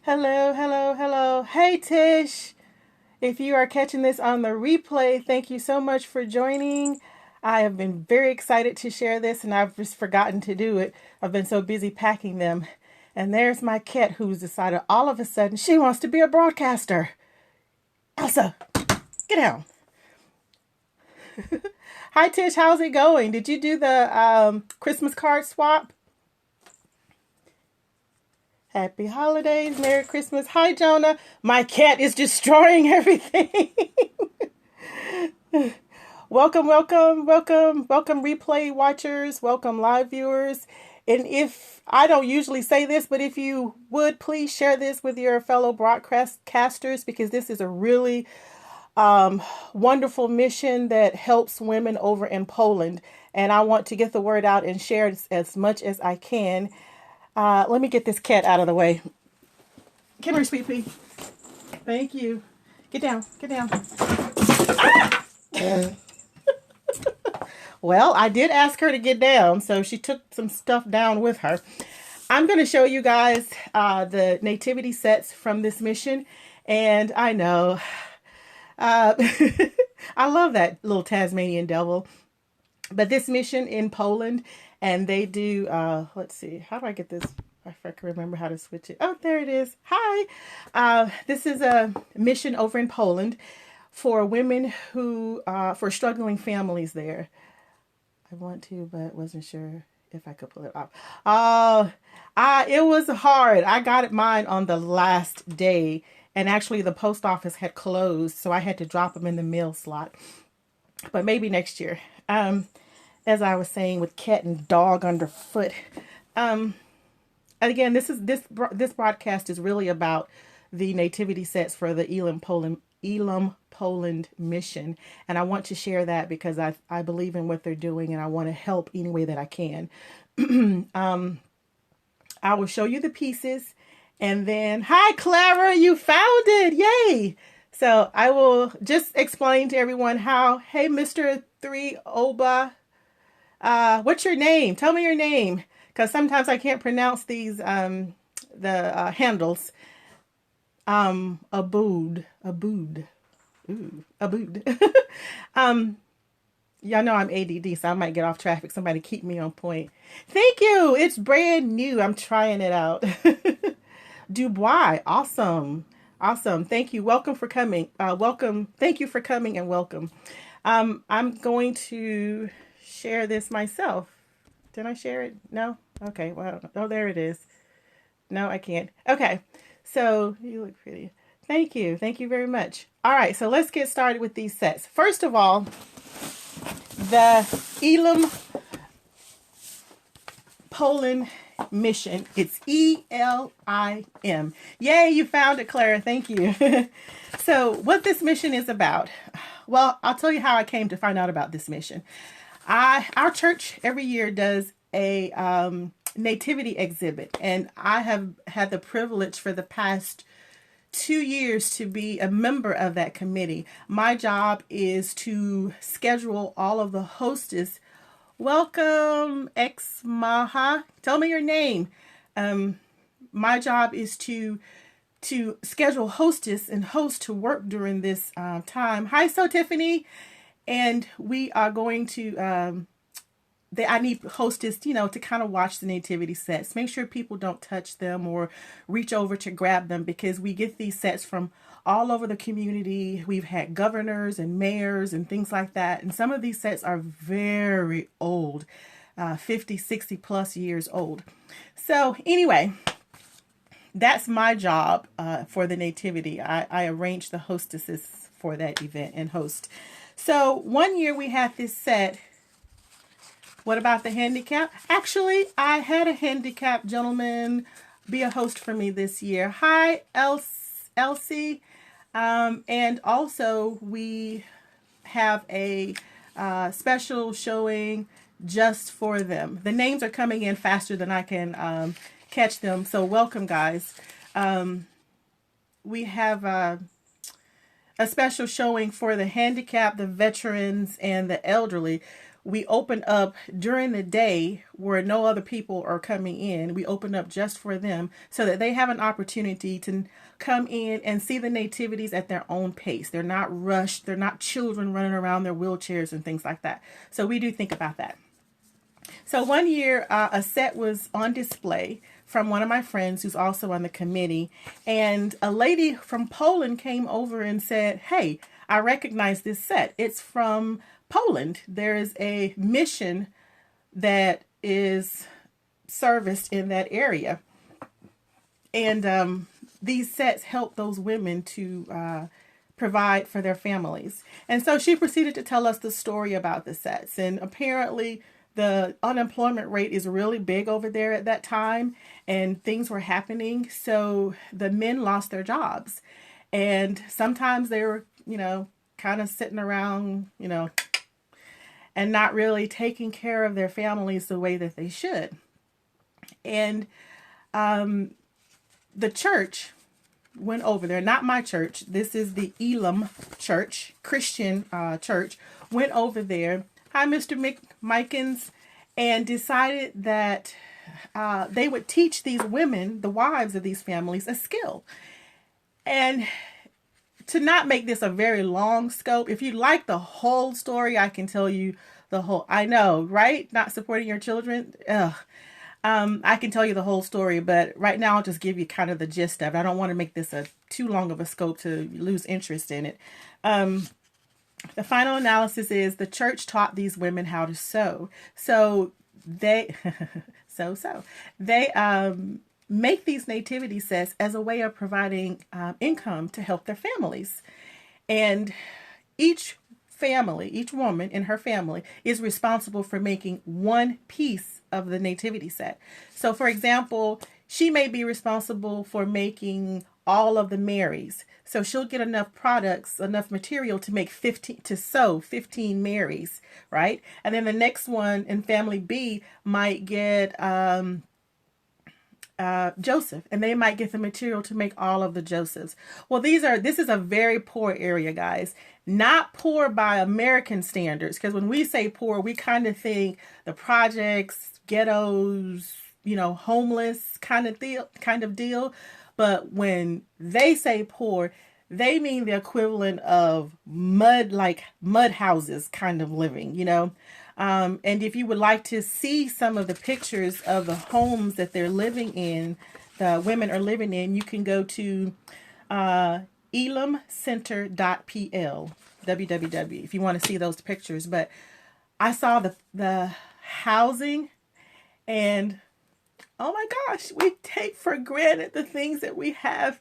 Hello, hello, hello. Hey, Tish. If you are catching this on the replay, thank you so much for joining. I have been very excited to share this and I've just forgotten to do it. I've been so busy packing them. And there's my cat who's decided all of a sudden she wants to be a broadcaster. Elsa, get down. Hi, Tish. How's it going? Did you do the Christmas card swap? Happy holidays. Merry Christmas. Hi, Jonah. My cat is destroying everything. Welcome, welcome, welcome, welcome, replay watchers. Welcome, live viewers. And if I don't usually say this, but if you would please share this with your fellow broadcasters, because this is a really wonderful mission that helps women over in Poland. And I want to get the word out and share it as much as I can. Let me get this cat out of the way. Come here, sweet pea. Thank you. Get down. Get down. Ah! Well, I did ask her to get down, so she took some stuff down with her. I'm going to show you guys the nativity sets from this mission. And I know, I love that little Tasmanian devil. But this mission in Poland, and they do, let's see, how do I get this? If I can remember how to switch it. Oh, there it is. Hi. This is a mission over in Poland for women who, for struggling families there. I want to, but wasn't sure if I could pull it off. It was hard. I got mine on the last day, and actually the post office had closed, so I had to drop them in the mail slot. But maybe next year. As I was saying, with cat and dog underfoot. Again, this broadcast is really about the nativity sets for the Elim Poland mission, and I want to share that because I believe in what they're doing, and I want to help any way that I can. I will show you the pieces, and then hi Clara, you found it! Yay! So I will just explain to everyone how. Hey, Mr. 3 Oba. What's your name? Tell me your name, because sometimes I can't pronounce these the handles. Abood, ooh, Abood. Y'all know I'm ADD, so I might get off traffic. Somebody keep me on point. Thank you. It's brand new. I'm trying it out. Dubois, awesome, awesome. Thank you. Welcome for coming. Welcome. Thank you for coming and welcome. I'm going to share this myself. Did I share it? No? Okay, well, oh, there it is. No, I can't. Okay, so you look pretty. Thank you. Thank you very much. All right, so let's get started with these sets. First of all, the Elim Poland mission. It's ELIM. Yay, you found it, Clara. Thank you. So what this mission is about, well, I'll tell you how I came to find out about this mission. Our church every year does a nativity exhibit, and I have had the privilege for the past 2 years to be a member of that committee. My job is to schedule all of the hostess. Welcome, Ex Maha. Tell me your name. My job is to schedule hostess and host to work during this time. Hi, so Tiffany. And we are going to, I need hostess, to kind of watch the nativity sets. Make sure people don't touch them or reach over to grab them, because we get these sets from all over the community. We've had governors and mayors and things like that. And some of these sets are very old, 50, 60 plus years old. So anyway, that's my job for the nativity. I arrange the hostesses for that event and host. So one year we had this set. What about the handicap? Actually, I had a handicapped gentleman be a host for me this year. Hi, Elsie. And also we have a special showing just for them. The names are coming in faster than I can catch them. So welcome, guys. We have a special showing for the handicapped, the veterans, and the elderly. we open up during the day where no other people are coming in. We open up just for them so that they have an opportunity to come in and see the nativities at their own pace. They're not rushed. They're not children running around their wheelchairs and things like that. So we do think about that. So one year, a set was on display from one of my friends who's also on the committee. And a lady from Poland came over and said, "Hey, I recognize this set. It's from Poland. There is a mission that is serviced in that area. And these sets help those women to provide for their families." And so she proceeded to tell us the story about the sets. And apparently the unemployment rate is really big over there at that time, and things were happening. So the men lost their jobs. And sometimes they were, kind of sitting around, and not really taking care of their families the way that they should. And the church went over there, not my church. This is the Elim Church, Christian church, went over there. Hi, Mr. Mikens, and decided that they would teach these women, the wives of these families, a skill. And to not make this a very long scope, if you like the whole story, I can tell you the whole, I know, right? Not supporting your children. Ugh. I can tell you the whole story, but right now I'll just give you kind of the gist of it. I don't want to make this too long of a scope to lose interest in it. The final analysis is the church taught these women how to sew. So they, they make these nativity sets as a way of providing income to help their families. And each family, each woman in her family is responsible for making one piece of the nativity set. So for example, she may be responsible for making all of the Marys. So she'll get enough products, enough material to make 15, to sew 15 Marys, right? And then the next one in family B might get Joseph, and they might get the material to make all of the Josephs. Well, this is a very poor area, guys. Not poor by American standards, because when we say poor, we kind of think the projects, ghettos, homeless kind of deal. But when they say poor, they mean the equivalent of mud houses kind of living, And if you would like to see some of the pictures of the homes that they're living in, the women are living in, you can go to elimcenter.pl, www, if you want to see those pictures. But I saw the housing, and oh my gosh, we take for granted the things that we have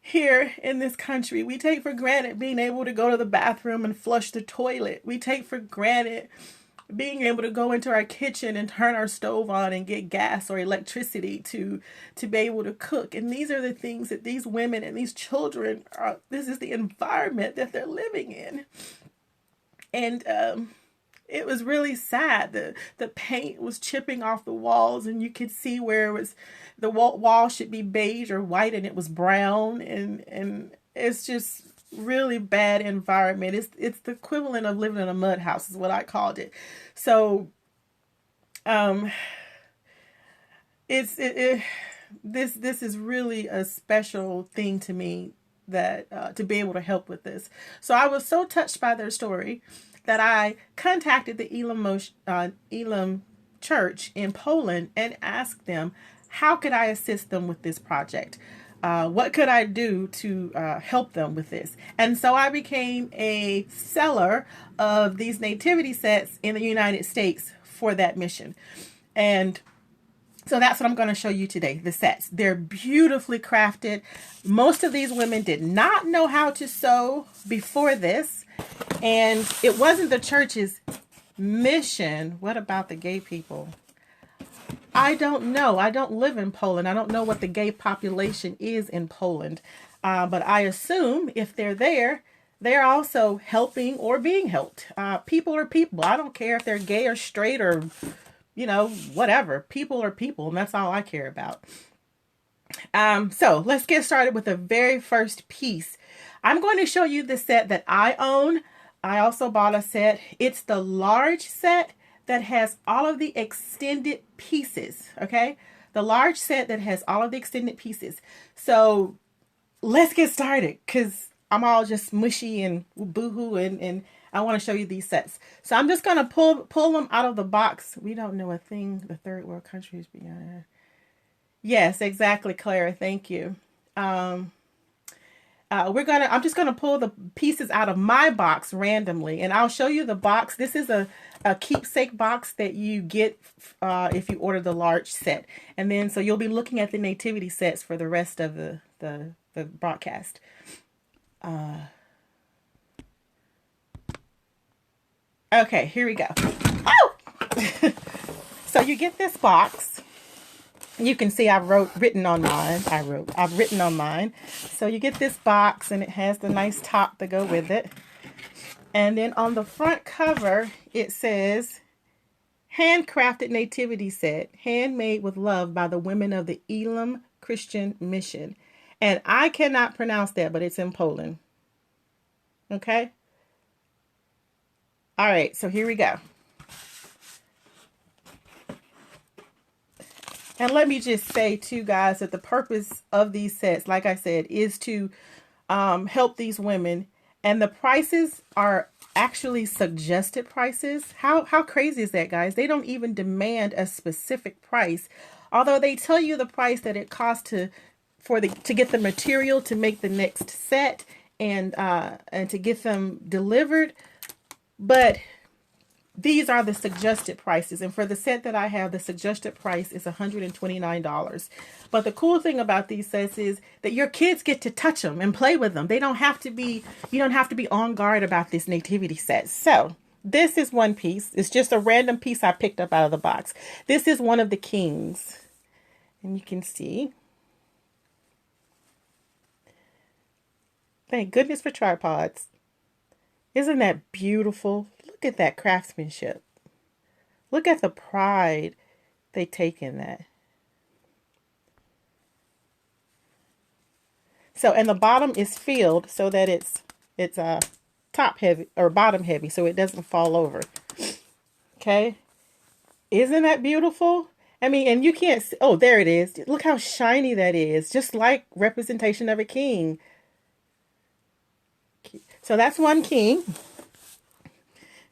here in this country. We take for granted being able to go to the bathroom and flush the toilet. We take for granted being able to go into our kitchen and turn our stove on and get gas or electricity to be able to cook. And these are the things that these women and these children this is the environment that they're living in. And it was really sad. The paint was chipping off the walls, and you could see where it was, the wall should be beige or white, and it was brown, and it's just really bad environment. It's the equivalent of living in a mud house, is what I called it. So this is really a special thing to me, that to be able to help with this. So I was so touched by their story that I contacted the Elim Church in Poland and asked them, how could I assist them with this project? What could I do to help them with this? And so I became a seller of these nativity sets in the United States for that mission. And so that's what I'm going to show you today, the sets. They're beautifully crafted. Most of these women did not know how to sew before this. And it wasn't the church's mission. What about the gay people? I don't know. I don't live in Poland. I don't know what the gay population is in Poland. But I assume if they're there, they're also helping or being helped. People are people. I don't care if they're gay or straight or, whatever. People are people, and that's all I care about. So let's get started with the very first piece. I'm going to show you the set that I own. I also bought a set. It's the large set that has all of the extended pieces, okay? The large set that has all of the extended pieces. So let's get started because I'm all just mushy and boohoo and I want to show you these sets. So I'm just going to pull them out of the box. We don't know a thing. The third world countries beyond. Yes, exactly, Clara. Thank you. I'm just gonna pull the pieces out of my box randomly, and I'll show you the box. This is a keepsake box that you get if you order the large set, and then so you'll be looking at the nativity sets for the rest of the broadcast. Okay, here we go. Oh! So you get this box. You can see I've written on mine. I've written on mine. So you get this box and it has the nice top to go with it. And then on the front cover, it says, handcrafted nativity set, handmade with love by the women of the Elim Christian Mission. And I cannot pronounce that, but it's in Poland. Okay? All right, so here we go. And let me just say too, guys, that the purpose of these sets, like I said, is to help these women. And the prices are actually suggested prices. How crazy is that, guys? They don't even demand a specific price, although they tell you the price that it costs to get the material to make the next set and to get them delivered. But these are the suggested prices. And for the set that I have, the suggested price is $129. But the cool thing about these sets is that your kids get to touch them and play with them. You don't have to be on guard about this nativity set. So this is one piece. It's just a random piece I picked up out of the box. This is one of the kings. And you can see. Thank goodness for tripods. Isn't that beautiful? Look at that craftsmanship. Look at the pride they take in that. So, and the bottom is filled so that it's top heavy or bottom heavy so it doesn't fall over. Okay. Isn't that beautiful? I mean, and you can't see, oh, there it is. Look how shiny that is. Just like representation of a king. So that's one king.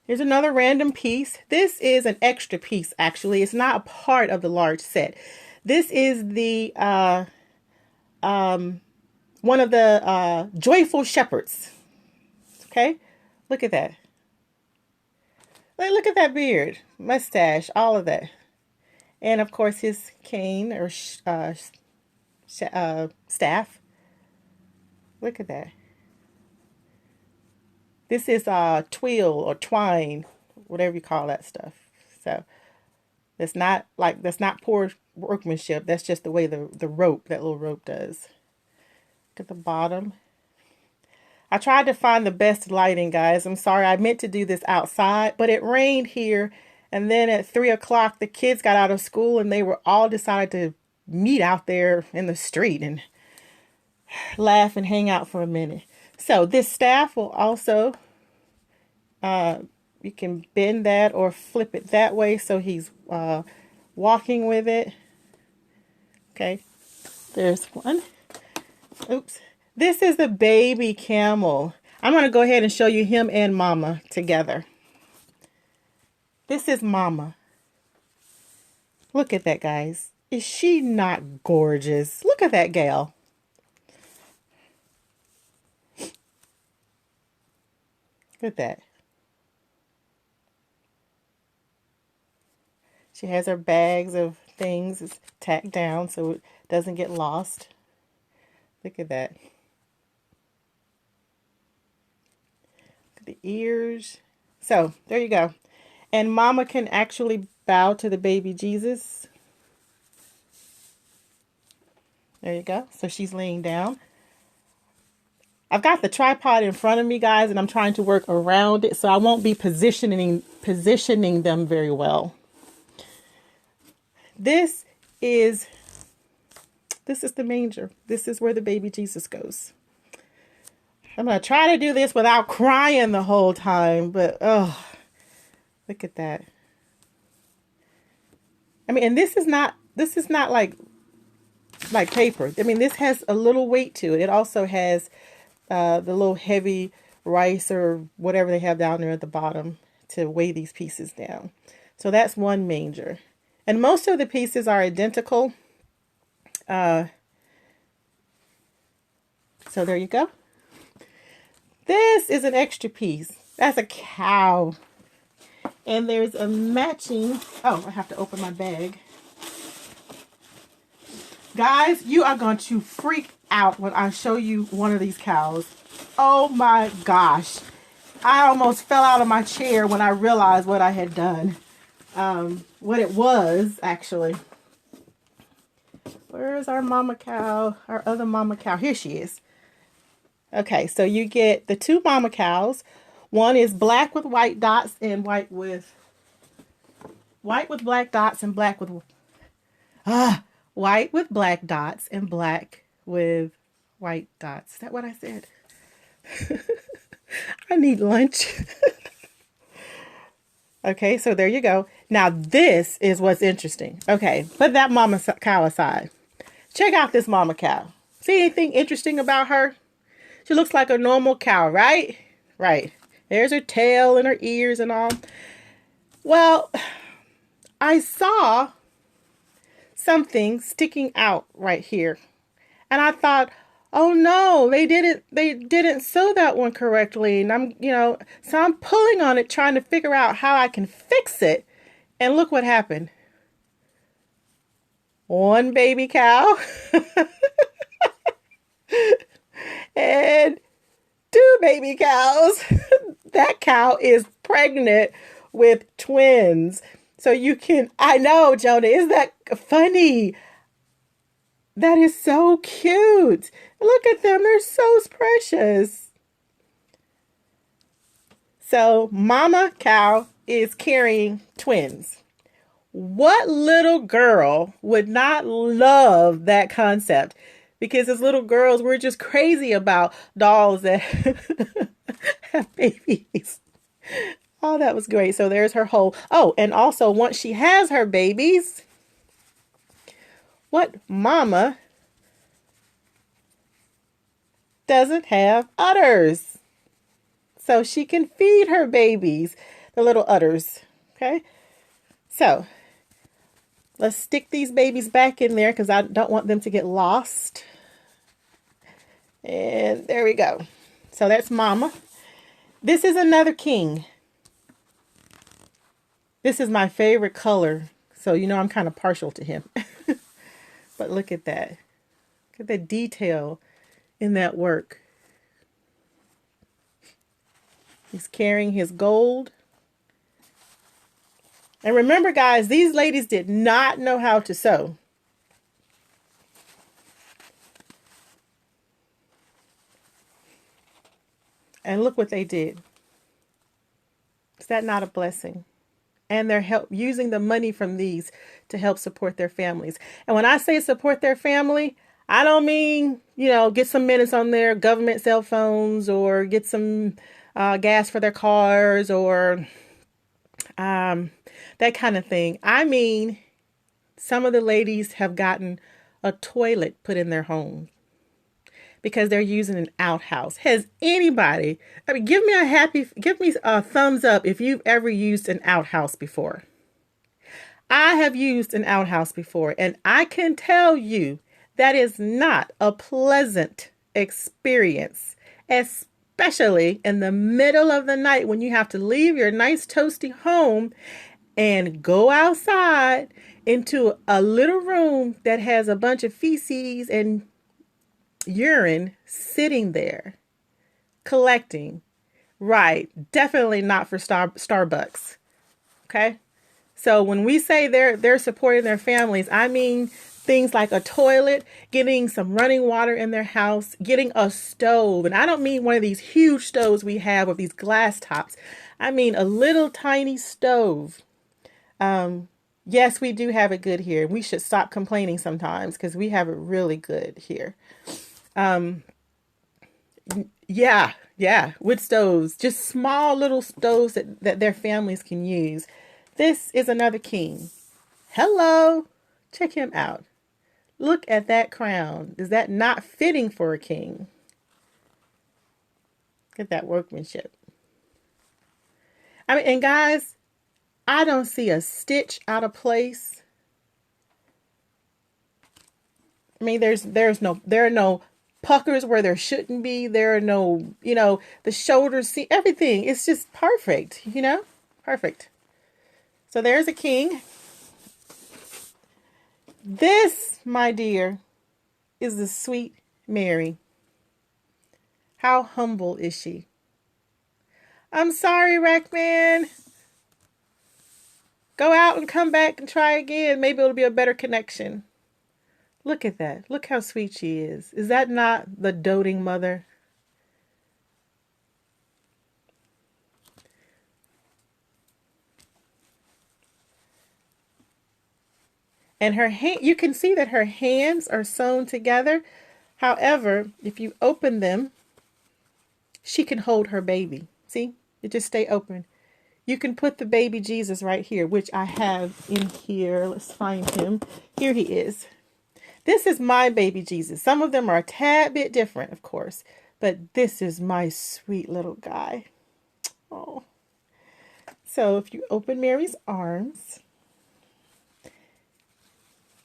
Here's another random piece. This is an extra piece, actually. It's not a part of the large set. This is the one of the joyful shepherds. Okay, look at that. Look at that beard, mustache, all of that, and of course his cane or staff. Look at that. This is twill or twine, whatever you call that stuff. So that's not poor workmanship. That's just the way that little rope does. Look at the bottom. I tried to find the best lighting, guys. I'm sorry. I meant to do this outside, but it rained here. And then at 3 o'clock, the kids got out of school and they were all decided to meet out there in the street and laugh and hang out for a minute. So this staff will also, you can bend that or flip it that way so he's walking with it. Okay, there's one. Oops. This is the baby camel. I'm going to go ahead and show you him and Mama together. This is Mama. Look at that, guys. Is she not gorgeous? Look at that gal. Look at that. She has her bags of things. It's tacked down so it doesn't get lost. Look at that. Look at the ears. So, there you go. And Mama can actually bow to the baby Jesus. There you go. So she's laying down. I've got the tripod in front of me, guys, and I'm trying to work around it, so I won't be positioning them very well. This is the manger. This is where the baby Jesus goes. I'm going to try to do this without crying the whole time, but oh, look at that. I mean, and this is not like paper. I mean, this has a little weight to it. It also has the little heavy rice or whatever they have down there at the bottom to weigh these pieces down. So that's one manger. And most of the pieces are identical. So there you go. This is an extra piece. That's a cow. And there's a matching... Oh, I have to open my bag. Guys, you are going to freak out when I show you one of these cows. Oh my gosh. I almost fell out of my chair when I realized what I had done. What it was, actually. Where is our mama cow? Our other mama cow. Here she is. Okay, so you get the two mama cows. One is black with white dots and white with black dots and black with white with black dots and black with white dots. Is that what I said? I need lunch. Okay, so there you go. Now this is what's interesting. Okay, put that mama cow aside. Check out this mama cow. See anything interesting about her? She looks like a normal cow, right? Right. There's her tail and her ears and all. Well, I saw something sticking out right here. And I thought, oh no, they didn't sew that one correctly. And so I'm pulling on it, trying to figure out how I can fix it. And look what happened. One baby cow and two baby cows. That cow is pregnant with twins. So you can, I know, Jonah, isn't that funny? That is so cute. Look at them. They're so precious. So mama cow is carrying twins. What little girl would not love that concept? Because as little girls, we're just crazy about dolls that have babies. Oh, that was great. So there's her whole... Oh, and also once she has her babies, what mama doesn't have udders? So she can feed her babies the little udders. Okay? So let's stick these babies back in there because I don't want them to get lost. And there we go. So that's mama. This is another king. This is my favorite color. So, I'm kind of partial to him. But look at that. Look at the detail in that work. He's carrying his gold. And remember, guys, these ladies did not know how to sew. And look what they did. Is that not a blessing? And they're using the money from these to help support their families. And when I say support their family, I don't mean, get some minutes on their government cell phones or get some gas for their cars or that kind of thing. I mean, some of the ladies have gotten a toilet put in their home because they're using an outhouse. Has anybody, give me a thumbs up if you've ever used an outhouse before. I have used an outhouse before, and I can tell you that is not a pleasant experience, especially in the middle of the night when you have to leave your nice toasty home and go outside into a little room that has a bunch of feces and urine sitting there collecting. Right. Definitely not for Starbucks. Okay. So when we say they're supporting their families, I mean things like a toilet, getting some running water in their house, getting a stove. And I don't mean one of these huge stoves we have with these glass tops. I mean a little tiny stove. Yes, we do have it good here. We should stop complaining sometimes because we have it really good here. Yeah, yeah, wood stoves, just small little stoves that their families can use. This is another king. Hello, check him out. Look at that crown. Is that not fitting for a king? Look at that workmanship. I mean, and guys, I don't see a stitch out of place. I mean, there are no puckers where there shouldn't be. There are no, the shoulders, see everything. It's just perfect, perfect. So there's a king. This, my dear, is the sweet Mary. How humble is she? I'm sorry, Rackman. Go out and come back and try again. Maybe it'll be a better connection. Look at that. Look how sweet she is. Is that not the doting mother? And her hand, you can see that her hands are sewn together. However, if you open them, she can hold her baby. See? It just stay open. You can put the baby Jesus right here, which I have in here. Let's find him. Here he is. This is my baby Jesus. Some of them are a tad bit different, of course, but this is my sweet little guy. Oh. So if you open Mary's arms,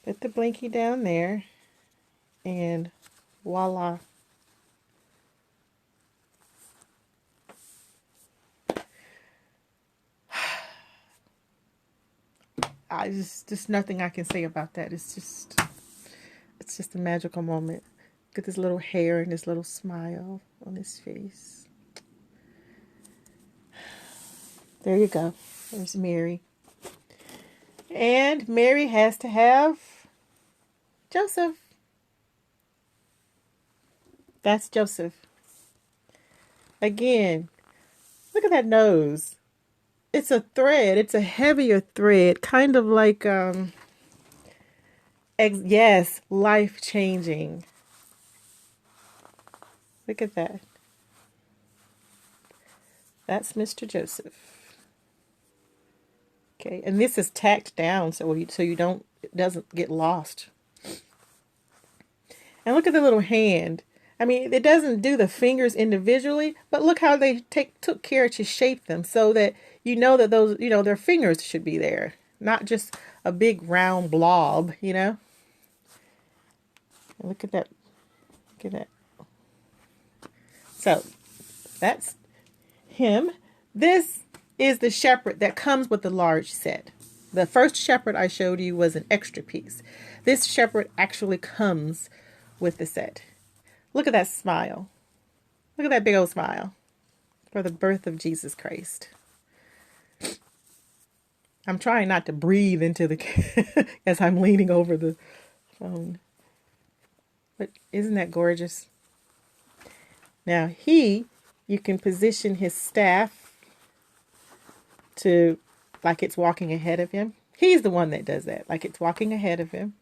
put the blinky down there, and voila. Just nothing I can say about that. It's just a magical moment. Look at this little hair and this little smile on his face. There you go. There's Mary. And Mary has to have Joseph. That's Joseph. Again, look at that nose. It's a thread. It's a heavier thread. Kind of like, yes, life-changing. Look at that. That's Mr. Joseph. Okay, and this is tacked down so it doesn't get lost. And look at the little hand. I mean, it doesn't do the fingers individually, but look how they took care to shape them so that you know that those, their fingers should be there, not just a big round blob, And look at that. Look at that. So that's him. This is the shepherd that comes with the large set. The first shepherd I showed you was an extra piece. This shepherd actually comes with the set. Look at that smile. Look at that big old smile for the birth of Jesus Christ. I'm trying not to breathe into the as I'm leaning over the phone. But isn't that gorgeous? Now you can position his staff to like it's walking ahead of him. He's the one that does that, like it's walking ahead of him.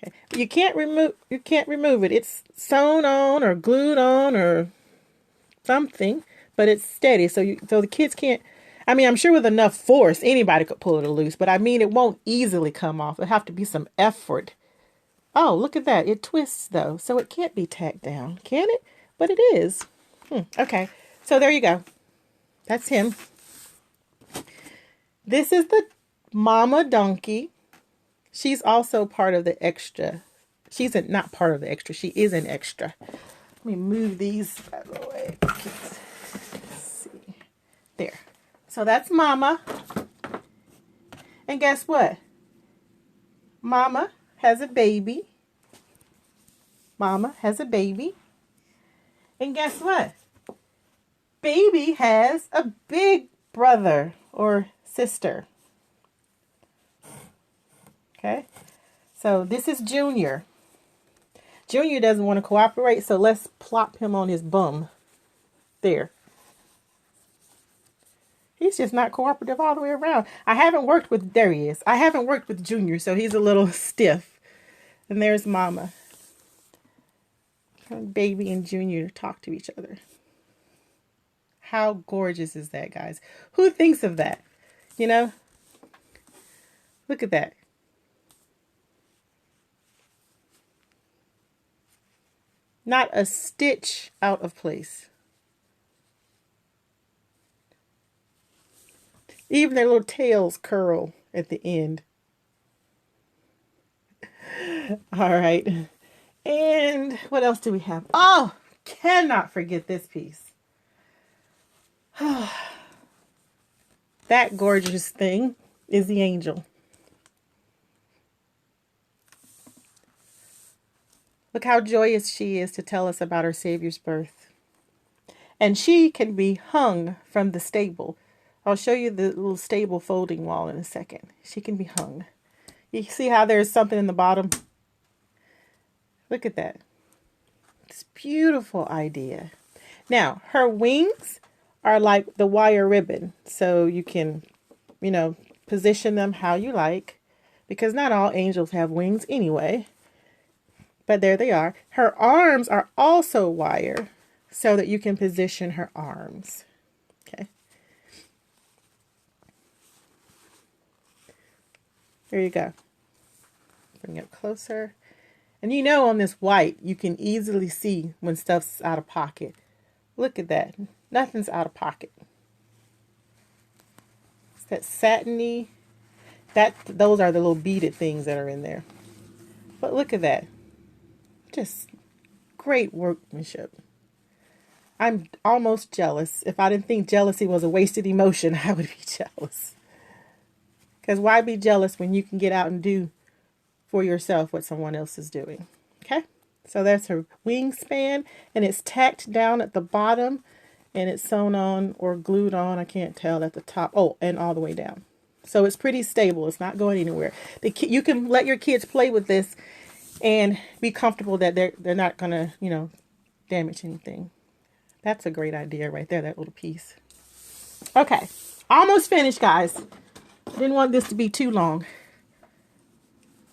Okay. You can't remove it. It's sewn on or glued on or something, but it's steady. So the kids can't. I mean, I'm sure with enough force, anybody could pull it loose, but I mean, it won't easily come off. It'll have to be some effort. Oh, look at that. It twists though, so it can't be tacked down, can it? But it is. Okay, so there you go. That's him. This is the mama donkey. She's also part of the extra. She's not part of the extra. She is an extra. Let me move these out of the way. Let's see. There. So that's Mama. And guess what? Mama has a baby. Mama has a baby. And guess what? Baby has a big brother or sister. Okay, so this is Junior. Junior doesn't want to cooperate, so let's plop him on his bum. There. He's just not cooperative all the way around. I haven't worked with Junior, so he's a little stiff. And there's Mama. Baby and Junior talk to each other. How gorgeous is that, guys? Who thinks of that? You know? Look at that. Not a stitch out of place. Even their little tails curl at the end. All right. And what else do we have? Oh, cannot forget this piece. That gorgeous thing is the angel. Look how joyous she is to tell us about our Savior's birth. And she can be hung from the stable. I'll show you the little stable folding wall in a second. She can be hung. You see how there's something in the bottom? Look at that. It's a beautiful idea. Now, her wings are like the wire ribbon. So you can, you know, position them how you like. Because not all angels have wings anyway. But there they are. Her arms are also wire so that you can position her arms. Okay. There you go. Bring it closer. And you know on this white, you can easily see when stuff's out of pocket. Look at that. Nothing's out of pocket. It's that satiny. Those are the little beaded things that are in there. But look at that. Just great workmanship. I'm almost jealous. If I didn't think jealousy was a wasted emotion, I would be jealous. Because why be jealous when you can get out and do for yourself what someone else is doing? Okay? So that's her wingspan, and it's tacked down at the bottom, and it's sewn on or glued on, I can't tell, at the top. Oh, and all the way down. So it's pretty stable. It's not going anywhere. You can let your kids play with this and be comfortable that they're not going to, you know, damage anything. That's a great idea right there, that little piece. Okay, almost finished, guys. Didn't want this to be too long.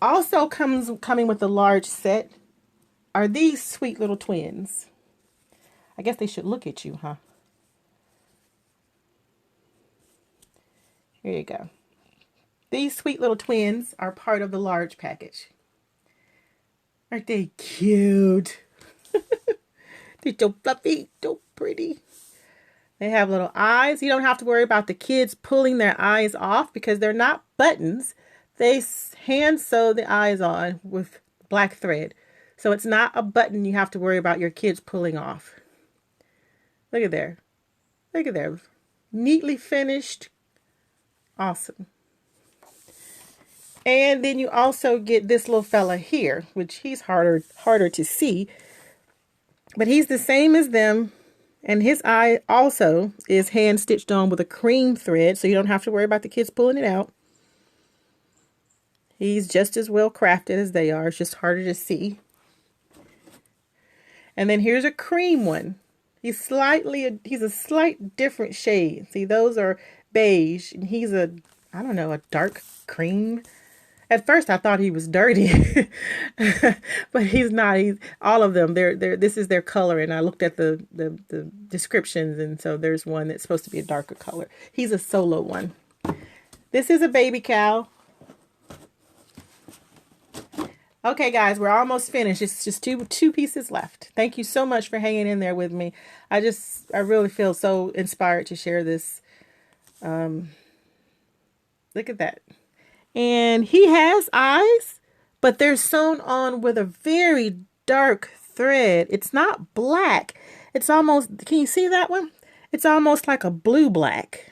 Also coming with a large set are these sweet little twins. I guess they should look at you, huh? Here you go. These sweet little twins are part of the large package. Aren't they cute? They're so fluffy, so pretty. They have little eyes. You don't have to worry about the kids pulling their eyes off because they're not buttons. They hand sew the eyes on with black thread. So it's not a button you have to worry about your kids pulling off. Look at there. Look at there. Neatly finished. Awesome. And then you also get this little fella here, which he's harder to see. But he's the same as them. And his eye also is hand stitched on with a cream thread. So you don't have to worry about the kids pulling it out. He's just as well crafted as they are. It's just harder to see. And then here's a cream one. He's a slight different shade. See, those are beige. And he's a dark cream. At first, I thought he was dirty, but he's not. All of them. This is their color, and I looked at the descriptions, and so there's one that's supposed to be a darker color. He's a solo one. This is a baby cow. Okay, guys, we're almost finished. It's just two pieces left. Thank you so much for hanging in there with me. I really feel so inspired to share this. Look at that. And he has eyes, but they're sewn on with a very dark thread. It's not black. It's almost, can you see that one? It's almost like a blue-black.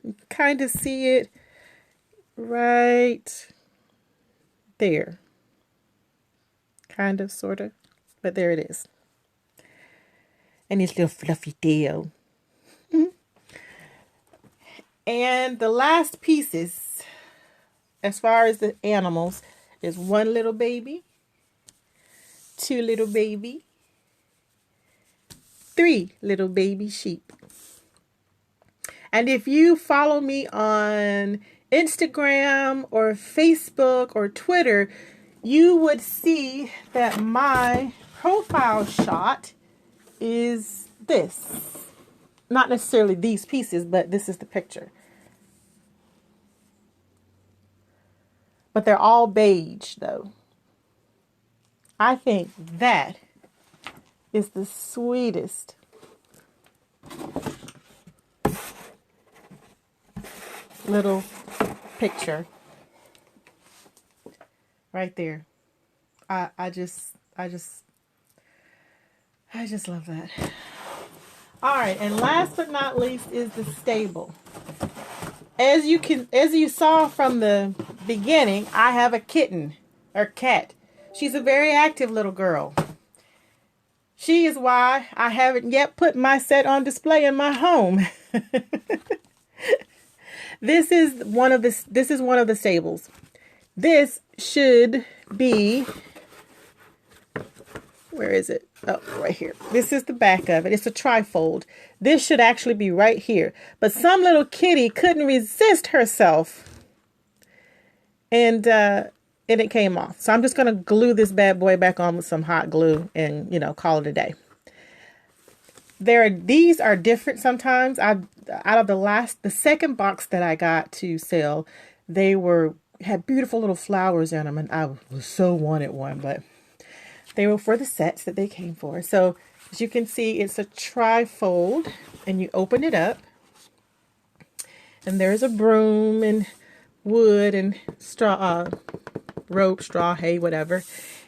You kind of see it right there. Kind of, sort of. But there it is. And his little fluffy tail. And the last pieces, as far as the animals, is one little baby, two little baby, three little baby sheep. And if you follow me on Instagram or Facebook or Twitter, you would see that my profile shot is this. Not necessarily these pieces, but this is the picture. But they're all beige, though. I think that is the sweetest little picture right there. I just love that. All right, and last but not least is the stable. As you saw from the beginning, I have a kitten or cat. She's a very active little girl. She is why I haven't yet put my set on display in my home. This is one of the stables. This should be, where is it? Oh, right here. This is the back of it. It's a trifold. This should actually be right here. But some little kitty couldn't resist herself. And it came off. So I'm just going to glue this bad boy back on with some hot glue and, call it a day. These are different sometimes. Out of the second box that I got to sell, they had beautiful little flowers in them, and I so wanted one, but they were for the sets that they came for. So as you can see, it's a trifold, and you open it up, and there's a broom and wood and straw, rope, straw, hay, whatever.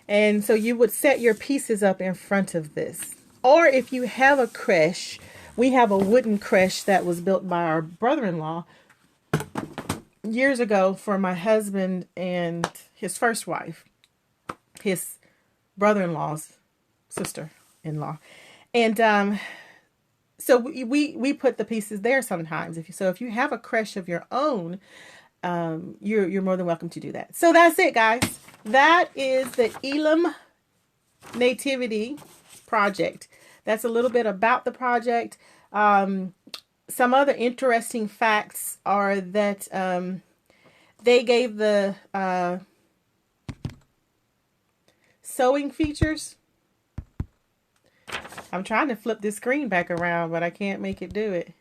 And so you would set your pieces up in front of this. Or if you have a creche, we have a wooden creche that was built by our brother-in-law years ago for my husband and his first wife, his brother-in-law's sister-in-law. And so we put the pieces there sometimes. If you have a creche of your own, you're more than welcome to do that. So that's it, guys. That is the Elim Nativity Project. That's a little bit about the project. Some other interesting facts are that they gave the sewing features. I'm trying to flip this screen back around, but I can't make it do it.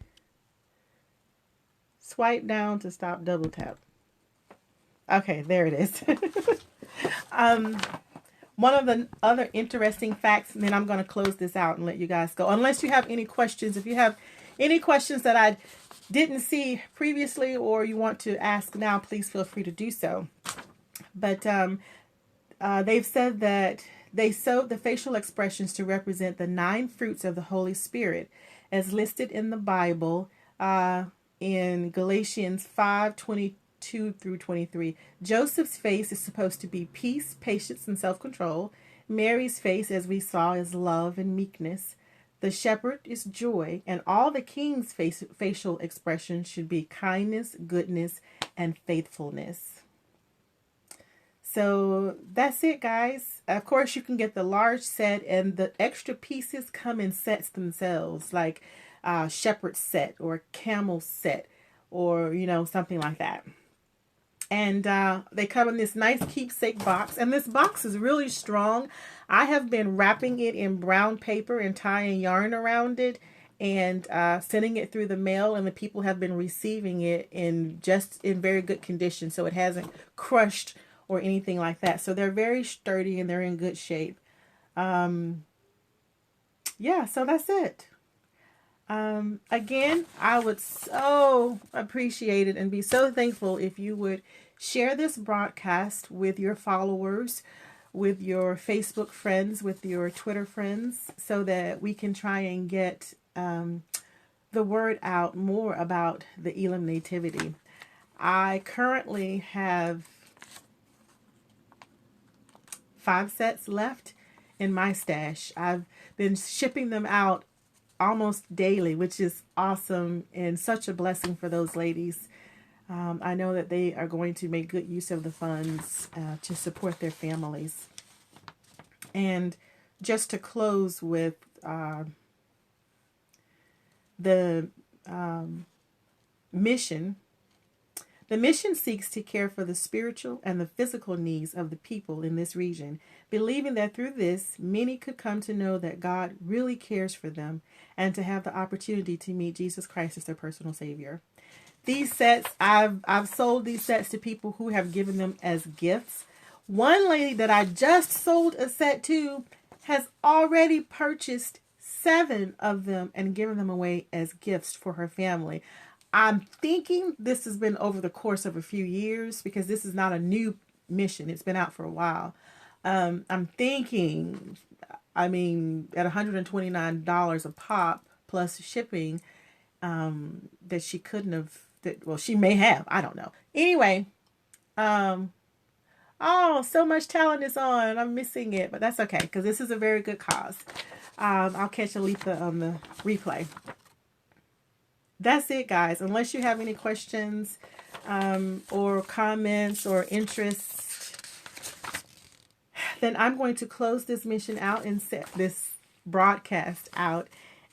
Swipe down to stop double tap. Okay, there it is. One of the other interesting facts, and then I'm going to close this out and let you guys go. Unless you have any questions. If you have any questions that I didn't see previously or you want to ask now, please feel free to do so. But they've said that they sewed the facial expressions to represent the 9 fruits of the Holy Spirit as listed in the Bible in Galatians 5:22 through 23. Joseph's face is supposed to be peace, patience, and self-control. Mary's face, as we saw, is love and meekness. The shepherd is joy, and all the king's facial expressions should be kindness, goodness, and faithfulness. So that's it, guys. Of course, you can get the large set, and the extra pieces come in sets themselves, like shepherd set or camel set, or something like that. And they come in this nice keepsake box. And this box is really strong. I have been wrapping it in brown paper and tying yarn around it and sending it through the mail. And the people have been receiving it in very good condition. So it hasn't crushed or anything like that. So they're very sturdy and they're in good shape. Yeah, so that's it. Again, I would so appreciate it and be so thankful if you would share this broadcast with your followers, with your Facebook friends, with your Twitter friends, so that we can try and get the word out more about the Elim Nativity. I currently have 5 sets left in my stash. I've been shipping them out almost daily, which is awesome and such a blessing for those ladies. I know that they are going to make good use of the funds to support their families. And just to close with the mission, The mission seeks to care for the spiritual and the physical needs of the people in this region, believing that through this, many could come to know that God really cares for them and to have the opportunity to meet Jesus Christ as their personal Savior. These sets, I've sold these sets to people who have given them as gifts. One lady that I just sold a set to has already purchased 7 of them and given them away as gifts for her family. I'm thinking this has been over the course of a few years because this is not a new mission. It's been out for a while. I'm thinking, at $129 a pop plus shipping, that she couldn't have, she may have, I don't know. Anyway, oh, so much talent is on. I'm missing it, but that's okay because this is a very good cause. I'll catch Aletha on the replay. That's it, guys. Unless you have any questions or comments or interests, then I'm going to close this mission out and set this broadcast out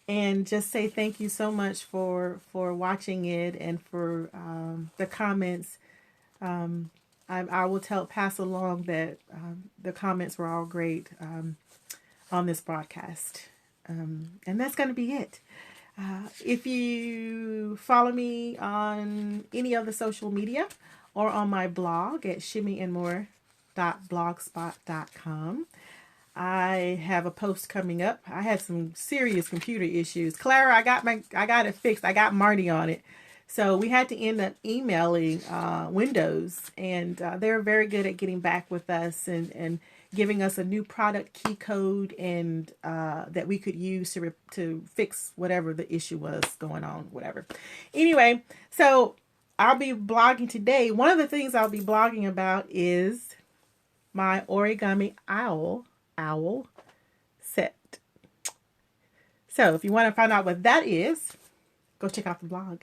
and just say thank you so much for watching it and for the comments. I will pass along that the comments were all great on this broadcast. And that's going to be it. If you follow me on any of the social media or on my blog at shimmyandmore.blogspot.com, I have a post coming up. I had some serious computer issues. Clara, I got it fixed. I got Marty on it. So we had to end up emailing Windows, and they're very good at getting back with us and giving us a new product key code and that we could use to fix whatever the issue was going on, whatever. Anyway, so I'll be blogging today. One of the things I'll be blogging about is my origami owl set. So if you want to find out what that is, go check out the blog.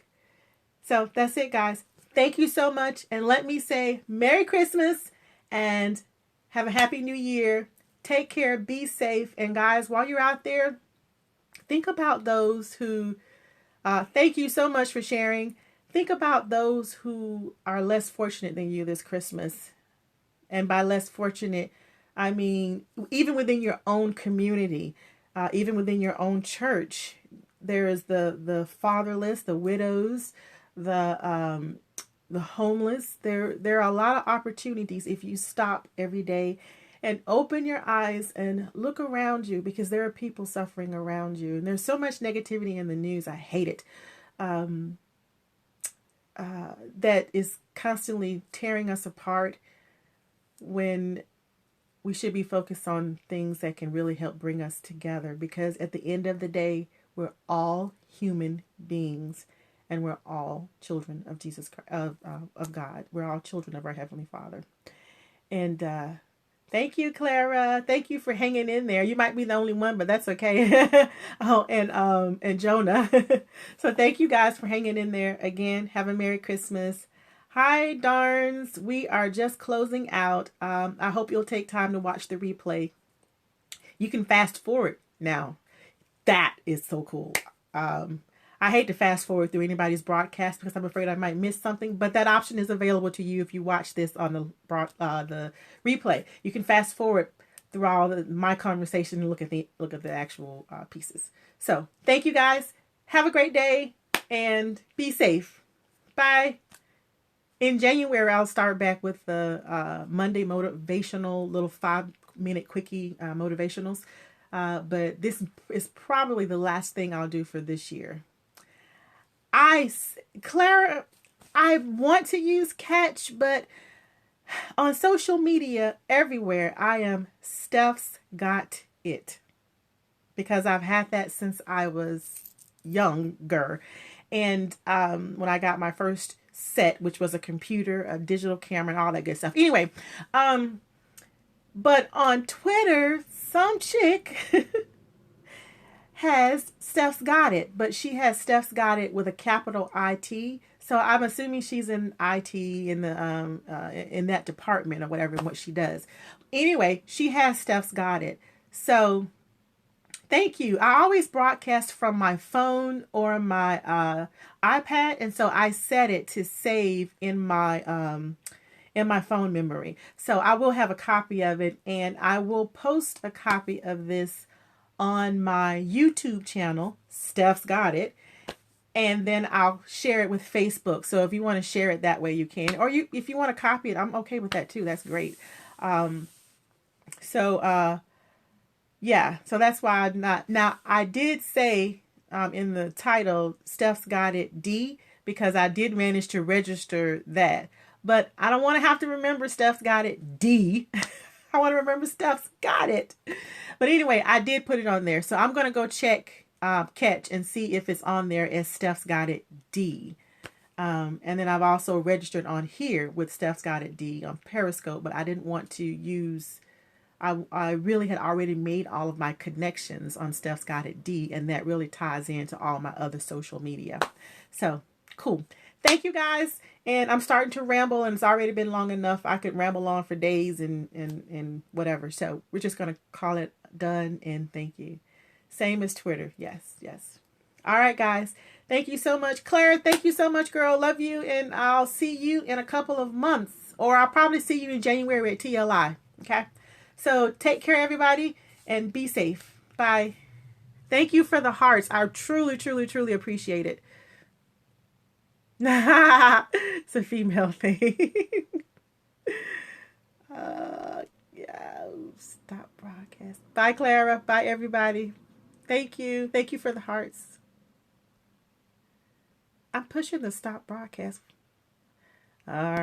So that's it, guys. Thank you so much. And let me say Merry Christmas and have a Happy New Year. Take care. Be safe. And guys, while you're out there, think about those who, thank you so much for sharing. Think about those who are less fortunate than you this Christmas. And by less fortunate, I mean, even within your own community, even within your own church, there is the fatherless, the widows, the homeless. There are a lot of opportunities if you stop every day and open your eyes and look around you, because there are people suffering around you. And there's so much negativity in the news. I hate it. That is constantly tearing us apart when we should be focused on things that can really help bring us together. Because at the end of the day, we're all human beings. And we're all children of Jesus, of God. We're all children of our Heavenly Father. And thank you, Clara. Thank you for hanging in there. You might be the only one, but that's okay. Oh, and Jonah. So thank you guys for hanging in there. Again, have a Merry Christmas. Hi, darns. We are just closing out. I hope you'll take time to watch the replay. You can fast forward now. That is so cool. I hate to fast forward through anybody's broadcast because I'm afraid I might miss something, but that option is available to you if you watch this on the replay. You can fast forward through all my conversation and look at the actual pieces. So thank you guys. Have a great day and be safe. Bye. In January, I'll start back with the Monday motivational little 5-minute quickie motivationals. But this is probably the last thing I'll do for this year. Clara, I want to use Catch, but on social media, everywhere, I am Stephsgotit, because I've had that since I was younger. And when I got my first set, which was a computer, a digital camera, and all that good stuff. Anyway, but on Twitter, some chick has Stephsgotit, but she has Stephsgotit with a capital IT. So I'm assuming she's in IT in that department or whatever, what she does. Anyway, she has Stephsgotit. So Thank you. I always broadcast from my phone or my iPad, and so I set it to save in my phone memory. So I will have a copy of it, and I will post a copy of this on my YouTube channel, Stephsgotit, and then I'll share it with Facebook. So if you want to share it that way, you can, or if you want to copy it, I'm okay with that too. That's great. So yeah, so that's why I'm not. Now, I did say in the title, Stephsgotit D, because I did manage to register that. But I don't want to have to remember Stephsgotit D. I want to remember Stephsgotit. But anyway, I did put it on there. So I'm going to go catch and see if it's on there as Stephsgotit D. And then I've also registered on here with Stephsgotit D on Periscope, but I didn't want to use... I really had already made all of my connections on Stephsgotit D, and that really ties into all my other social media. So, cool. Thank you, guys. And I'm starting to ramble, and it's already been long enough. I could ramble on for days and whatever. So, we're just going to call it done, and thank you. Same as Twitter. Yes, yes. All right, guys. Thank you so much. Claire, thank you so much, girl. Love you, and I'll see you in a couple of months. Or I'll probably see you in January at TLI. Okay? So take care, everybody, and be safe. Bye. Thank you for the hearts. I truly, truly, truly appreciate it. It's a female thing. Yeah. Stop broadcast. Bye, Clara. Bye, everybody. Thank you. Thank you for the hearts. I'm pushing the stop broadcast. All right.